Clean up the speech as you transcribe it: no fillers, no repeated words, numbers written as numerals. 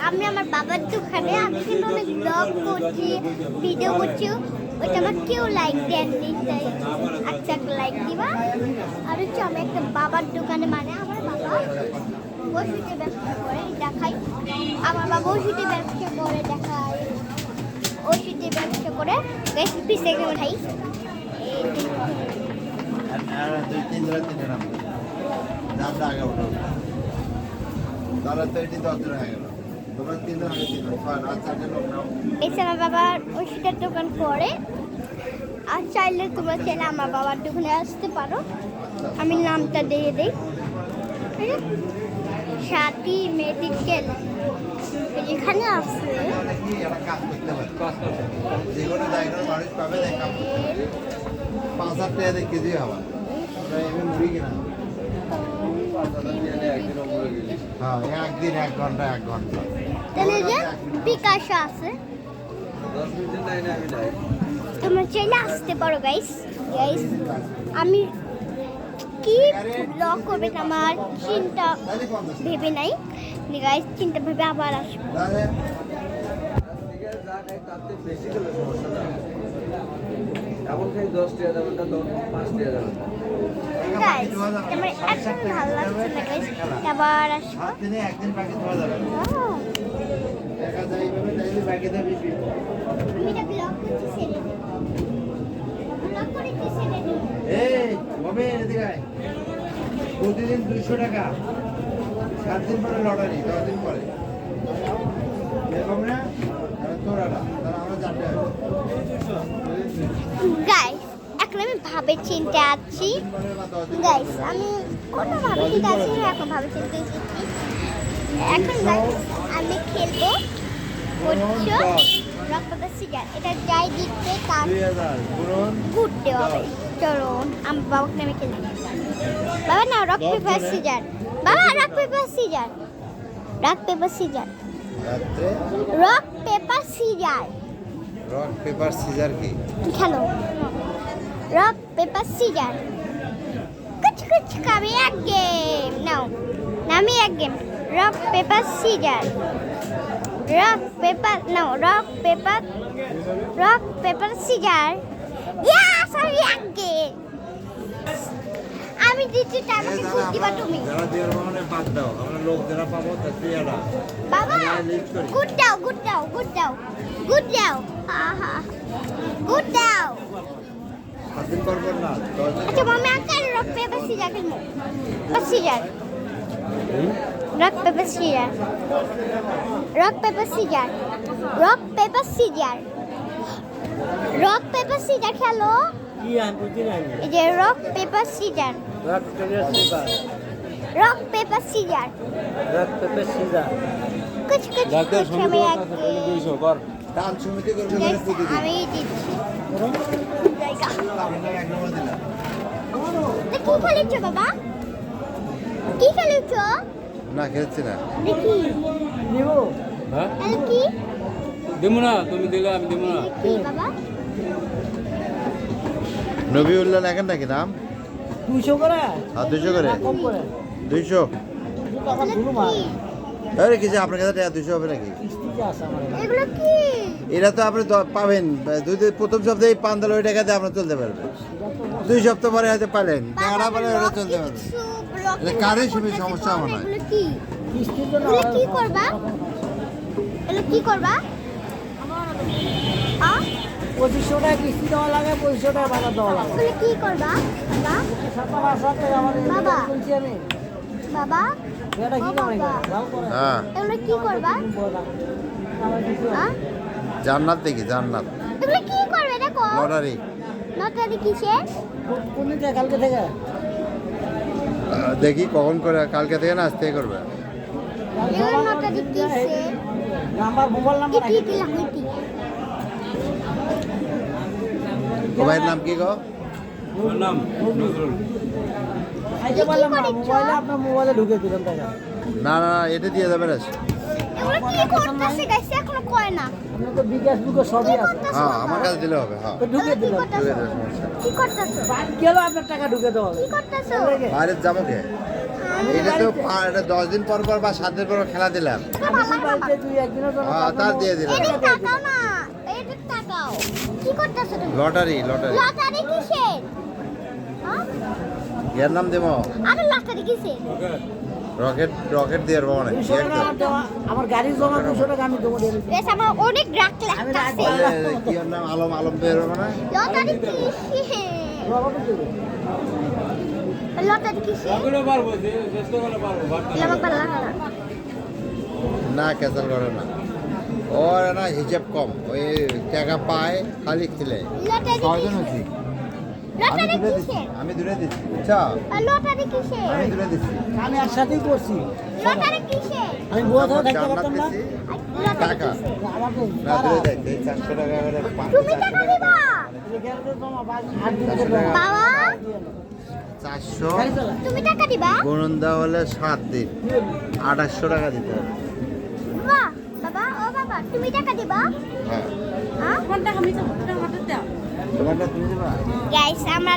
আমি আমার বাবার দোকানে আমি কিন্তু অনেক ব্লগ করছি ভিডিও করছি ওইটা আমার কেউ লাইক দেননি তাই একটা লাইক দিবা আর হচ্ছে আমি একটা বাবার দোকানে মানে আমার বাবা ওষুধে ব্যবসা করে দেখাই আমার বাবা ওষুধে ব্যবসা করে দেখায় ওষুধে ব্যবসা করে পিস থেকে খাই আমার বাবার ওষুধের দোকান করে আর চাইলে তোমরা চাইলে আমার বাবার দোকানে আসতে পারো আমি নামটা দিয়ে দিই সাথী মেডিকেল এখানে আছে একদিন 1 ঘন্টা 1 ঘন্টা তাহলে যে বিকাশ আছে তোমরা চাইলে আসতে পারো গাইস গাইস আমি কি ব্লগ করবে আমার চিন্তা ভেবে নাই গাইস চিন্তা ভেবে আবার আসবো গাইস আমার একদম ভালো লাগছে না গাইস আবার আসবো একদিন বাকি দেওয়া যাবে দেখা যায় এইভাবে চাইলে বাকি দেবে আমি এটা ব্লগ করছি ছেড়ে দেব ব্লগ করে কি ছেড়ে দেব এই হবে এদিকে আয় প্রতিদিন 200 টাকা 7 দিন পরে লটারি 10 দিন পরে এরকম না তোরাটা তাহলে আমরা জানতে হবে গাইস এখন আমি ভাবে চিন্তা আছি গাইস আমি কোনো ভাবে চিন্তা আছি না এখন ভাবে চিন্তা আছি এখন গাইস আমি খেলবো হচ্ছে রক্তদান সিগার এটা যাই দিতে তার 2000 পুরন ঘুরতে হবে চলো আমি বাবাকে আমি খেলবো বাবা না রক পেপার সিজার বাবা rock paper scissor rock paper scissor রাতে rock paper scissor rock paper scissor কি খেলো রক পেপার সিজার कुछ कुछ कभी एक गेम नाउ नामी एक game rock paper scissor rock paper scissor yes আমি এক গেম আমি দিচ্ছি টাইম খুব দিবা তুমি যারা দেওয়ার মানে বাদ দাও আমরা লোক যারা পাবো তা পেয়ারা বাবা গুড দাও আহা গুড দাও 7 দিন পর না 10 দিন अच्छा मम्मी आकर रॉक पेपर सीजर खेलमो बस scissor rock paper scissor rock paper scissor rock paper scissor rock paper scissor खेलो কি আমি বুঝি না এই যে rock paper scissor rock paper scissor rock paper scissor rock paper scissor कुछ कुछ আমি এক 200 কর দান সমিতি করবে মানে প্রতিদিন আমি দিচ্ছি জায়গা আমরা এক নম্বর দিলাম কি খেলেছো বাবা কি খেলেছো না খেলছি না দেখি নিব হ্যাঁ তাহলে কি দেবো না তুমি দিলে আমি দেবো না কি বাবা নবিউল্লাহ লেখেন নাকি নাম 200 করে আর 200 করে না কম করে 200 আমার গুলো মার আরে কিছু আপনার কাছে টাকা 200 হবে নাকি কিস্তিতে আছে আমার এগুলো কি এটা তো আপনি পাবেন প্রথম সপ্তাহে 5 টাকা দিয়ে আপনি চলতে পারবেন 2 সপ্তাহ পরে হয়তো পালেন টাকাটা পরে ওটা চলতে পারবে এটা কারের সমস্যা আমার নয় এগুলো কি কিস্তির জন্য এগুলো কি করবা এগুলো কি করবা আ 2500 টাকা কিস্তি দেওয়া লাগে 2500 টাকা ভাড়া দেওয়া লাগে এগুলো কি করবা বাবা 7,500 টাকা আমাদের বাবা। বলছি আমি বাবা এটা কি কামাই করে ভালো করে হ্যাঁ এগুলো কি করবা হ্যাঁ জান্নাত দেখি জান্নাত এগুলো কি করবে দেখো লটারি নটারি কিসে কোন দিন থেকে কালকে থেকে দেখি কখন করে কালকে থেকে না আজ থেকে করবে এগুলো নটারি কিসে নাম্বার মোবাইল নাম্বার ইটি কি লাগুইতি ও ভাইয়ের নাম কি গো নাম নজরুল আইতে বললাম না মোবাইলে আপনার মোবাইলে ঢুকে দিলাম টাকা না না না, এটা দিয়ে যাবে না এগুলো কি করতেছে গাইস এখনো কয় না আপনার তো বিকাশ বুকে সবই আছে হ্যাঁ আমার কাছে দিলে হবে হ্যাঁ তো ঢুকে কি দিলাম করতেছো কি করতেছো বাদ গেল আপনার টাকা ঢুকে দেওয়া হবে কি করতেছো বাইরে যাবো কে এটা তো এটা 10 দিন পর পর বা 7 দিন পর খেলা দিলাম ভালো মাসির বাড়িতে তুই একদিনের জন্য হ্যাঁ, তার দিয়ে দিলাম। এদিক তাকাও না, এদিক তাকাও। কি করতেছো তুমি? লটারি লটারি কিসের? হ্যাঁ? এর নাম দেবো আরে লটারি কিসের? রকেট দিয়ে পাবো না 200 টাকা আমার দেওয়া, আমার গাড়ির জমা 200 টাকা আমি দেবো দিয়ে দিচ্ছি। বেশ আমার অনেক রাগ আমি লাগতাছে। রাগ- কি ওর নাম আলম বের হবে না লটারি কিসের? রকেটে দেবো। লটারি কিসের? ওগুলো পারবো যে চেষ্টা করলে পারবো এগুলো আমার ভালো লাগে না। না ক্যান্সেল করে না ওর না হিসাব কম ওই টাকা পায় খালি খেলে লটারি ছয়জন কিসের? হচ্ছি লটারি কিসের? আমি দূরে দিচ্ছি বুঝছো লটারি কিসের? আমি দূরে দিচ্ছি আমি একসাথেই করছি। লটারি কিসের? আমি বুয়া ধরে থাকতে জান্নাত পারতাম না। দিচ্ছি লটারি টাকা। কিসের? আমার তো না দূরে যাইতে 400 টাকা করে তুমি টাকা দিবা? গ্যারেজের জমা 8 দিন করে বাবা 400 গাড়ি চালা। তুমি টাকা দিবা? গুণন দেওয়া হলে 7 দিন 2800 টাকা দিতে হবে বাহ বাবা ও বাবা তুমি টাকা দিবা? হ্যাঁ হ্যাঁ? তোমারটা তুমি দেবা গাইস আমরা